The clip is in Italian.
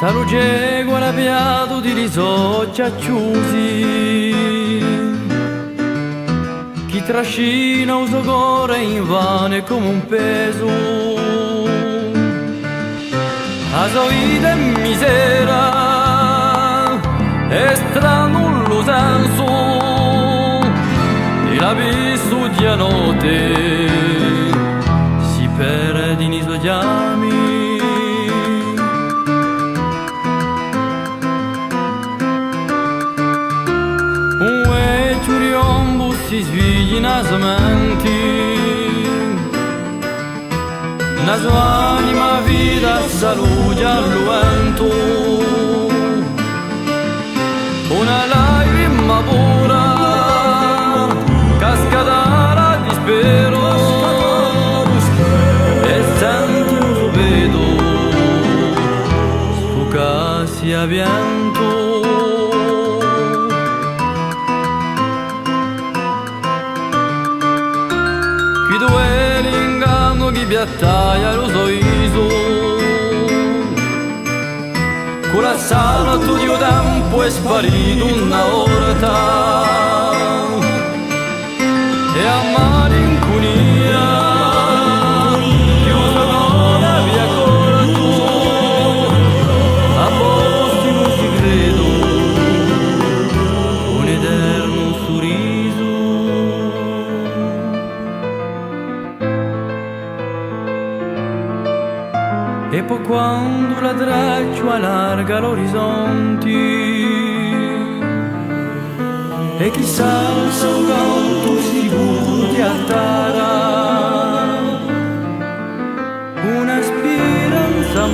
Talugego arrabbiato di risocci acciusi, chi trascina un suo cuore invane come un peso. A sua vita è misera, è strano lo senso, e la visto di notte si perde nei suoi chiami. Si svegli na sementi, na sua anima vita salute al vento, una lacrima pura cascata di spero e senti un suo vedo sfocarsi a vento. Due l'inganno che piattaia lo sorriso, con la sala tutto il tempo è sparito una volta, e a malinconia chiusa con la via corto, a posti un segreto, un eterno sorriso. E poi quando la traccia allarga l'orizzonte e chissà se un canto sicuro ti attarà una speranza